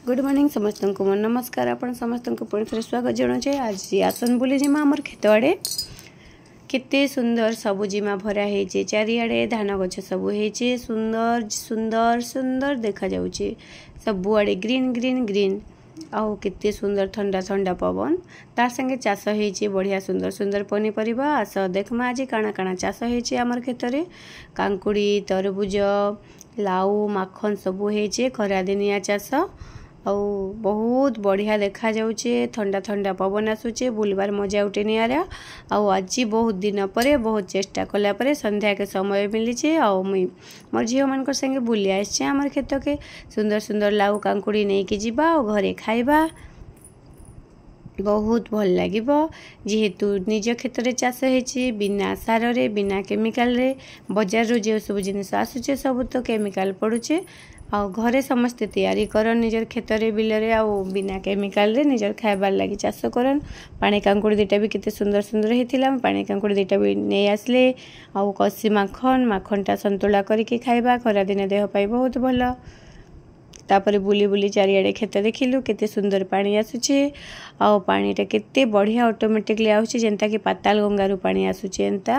Good morning समस्त को मोर नमस्कार। आपण समस्त को पुणी थे स्वागत जनाऊे। आज आसन बुली जिमा आमर खेत आड़े केते सुंदर सबुजिमा भरा है चारिआडे धान गछ सब है सुंदर सुंदर सुंदर देखा जाउछे। सबुआड़े ग्रीन ग्रीन ग्रीन आउ केते सुंदर ठंडा ठंडा पवन तार संगे चाष होइछे बढ़िया सुंदर सुंदर पनीपरिबा। आस देखमा आज काଣା काଣା चाष होइछे आमर खेतरे कांकुड़ी तरबुज लाउ माखन सब होइछे खरा दिनिया चाष आउ बहुत बढ़िया देखा जाउछे। ठंडा ठंडा पवन आसुचे बुलबार मजा उठे नियारा। आउ आज बहुत दिन पर बहुत चेष्टा कला पर संध्या के समय मिली आउ मुई मोर झील मान संगे बुली आसे आमर खेत के सुंदर सुंदर लाउ कांकुड़ी नहीं कि जीवा और घरे खाइबा बहुत भल लगे जेहेतु निज क्षेत्र में चाष होइछे बिना सार रे बिना केमिकल रे बाजार रो जो सब जिनिस आसुचे सब तो केमिकल पड़ुचे आ घरे समस्ते तैयारी करन निजर खेतरे बिलरे आ बिना केमिकल रे निजर खाइबार लगी चाष करन। पानी कांकुड़ी दुटा भी केते सुंदर सुंदर होइतिला पानी कांकुड़ी दुटा भी नहीं आसले आ कसी माखन माखनटा संतुला करके खाइबा खरा दिन देह पाई बहुत भल। तापर बुली बुली चारिआडे खेत देखिलु केते सुंदर पानी आसुचे आ पानीटा केते बढ़िया ऑटोमेटिकली आउचे जेंता कि पाताल गंगारू पानी आसुचे एंता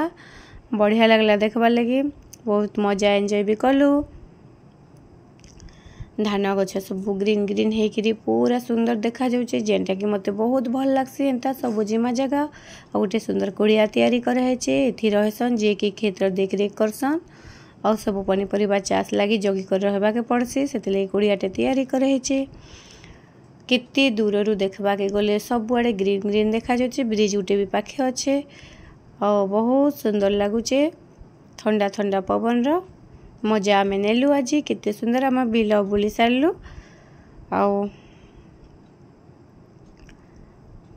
बढ़िया लगला देखबार लगी बहुत मजा एंजॉय भी कलु। धान गछ सब ग्रीन ग्रीन होकर पूरा सुंदर देखा जाउछे जेनटा कि मते बहुत भल लागसी एंता सबुजिमा जगह आ गोटे सुंदर कुड़िया तैयारी कराइछे एथि रहसन जे कि खेतर देख रेख करसन और सब पनीपरिबा चाष लगी जगी कर रहबा के पड़सी से कुड़ियाटे तैयारी कराइछे। केते दूररू देखबा के गले सबुआड़े ग्रीन ग्रीन देखा जाउछे ब्रिज उटे भी पाखे अच्छे और बहुत सुंदर लगुचे ठंडा ठंडा पवन रो मजा आम नेलु। आज केते सुंदर आम बिल बुली सारू आउ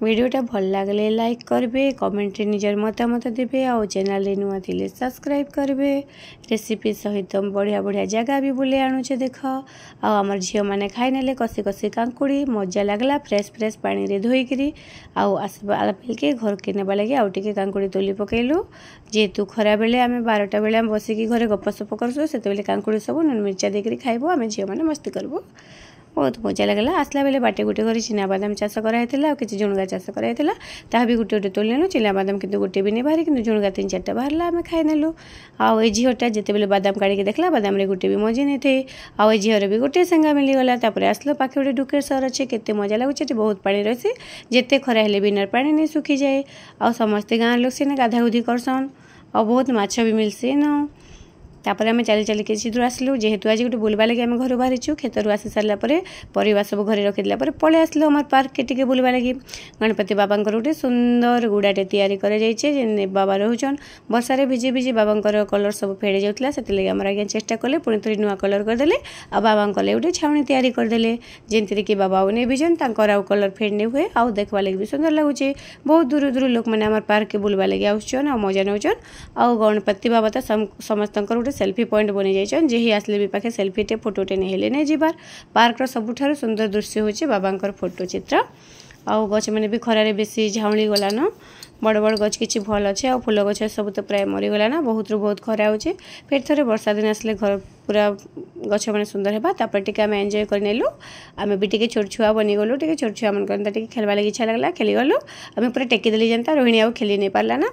वीडियोटा भल लगले लाइक करबे कमेंट रे निजर मतामत देबे आउ चैनल रे नुआ थिले सब्सक्राइब करबे। रेसिपी सहित बढ़िया बढ़िया जगह भी बुले आणुचे देख आमर झील मैंने खाई नेले कसी कसी कांकुड़ी मजा लगला फ्रेश फ्रेश पानी रे धोईकरी आउ आसबा बेलके घर के नेबा लगे आउ टिके कांकुड़ी तोली पकेलु जेहेतु खरा बेले आम 12टा बेले आम बसिकी घरे गपसप करसु से बेले कांकुड़ी सब नून मिर्चा देकर खाइबो आम झील मैंने मस्ती करबो बहुत मजा लगला। आसला बेले बाटे गोटे घर चिनाबादाम चाष कराइला और किसी झुणगा चाष कराइला ता भी गोटे गोटे तोली नेलु चिनाबादाम किंतु गोटे भी नहीं बाहरी किंतु झुणगा 3-4टा बाहरला आम खाई नेलु। आउ ए झीलटा जिते बेले बादाम काढ़ी देखला बादाम रे गोटे भी मजी नहीं थे आउ ए झील भी गोटे सेंगा मिलीगला तापर आसलो पाखे गोटे डुकेर सर अच्छे केते मजा लगुचे बहुत पानी रही जिते खरा हेले बिना पानी नहीं सुखी जाए आ समस्ते गाँव लोग सीने गाधागुधी करसन और बहुत माछ भी मिलसी न। तापर आम चली चल किसी दूर आसलु जेहेतु आज गोटे बुलवा लगे आम घर बाहरीचु खेतर आसी सारा परिवा सब घरे रखीदेला पलि आसलु आम पार्क के टिके बुलवा लगी गणपति बाबा गोटे सुंदर गुड़ाटे तैयारी कर बाबा रोचन वर्षारे भिजी भिजी बाबा कलर सब फेड़ जाऊला से आम आज्ञा चेष्टा कले पुणी थोड़ी नुआ कलर करदे आ बाबा गोटे छाउनी तैयारी करदे जेमती कि बाबा नहीं भिजन आउ कलर फेड नहीं हुए आउ देखवा लगे भी सुंदर लगुचे। बहुत दूर दूर लोक मैंने आम पार्क के बुलवा लगे आउन आ मजा नौचन आउ गणपति बाबा तो समस्त गोटे सेल्फी पॉइंट बनी जाइछन जे ही आसले भी पाखे सेल्फीटे फोटोटे नहीं हेले नहीं जीवार पार्क रो सबुठारु सुंदर दृश्य होचे बाबांकर फोटो चित्र आउ गछ मैंने भी खरारे बेसी झाउली गला न बड़ बड़ गछ किछि भल अच्छे आ फूल गछ सब तो प्राय मरीगला ना बहुत रु बहुत खरा होचे फिर थोड़े वर्षा दिन आसले घर पूरा गछ मैंने सुंदर हेबा तापर टिके आम एंजॉय कर नेलु आम भी टिके छोट छुआ बनी गलु टिके छोट छुआ मन करता टिके खेलवा लगी इच्छा लगला खेली गलु आम पूरा टेकी देली जनता रोहिणी आउ खेली नहीं पारला ना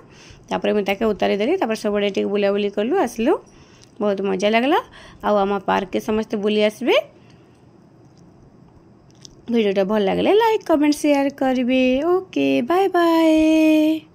तापर मैं ताके उतारी देली तापर सब टिके बुला बुली करलु आसलु बहुत मजा लगला आउ आम पार्क के समस्त बुली आसबे। वीडियोटा भल लगले लाइक कमेंट शेयर करिवे। Okay bye bye.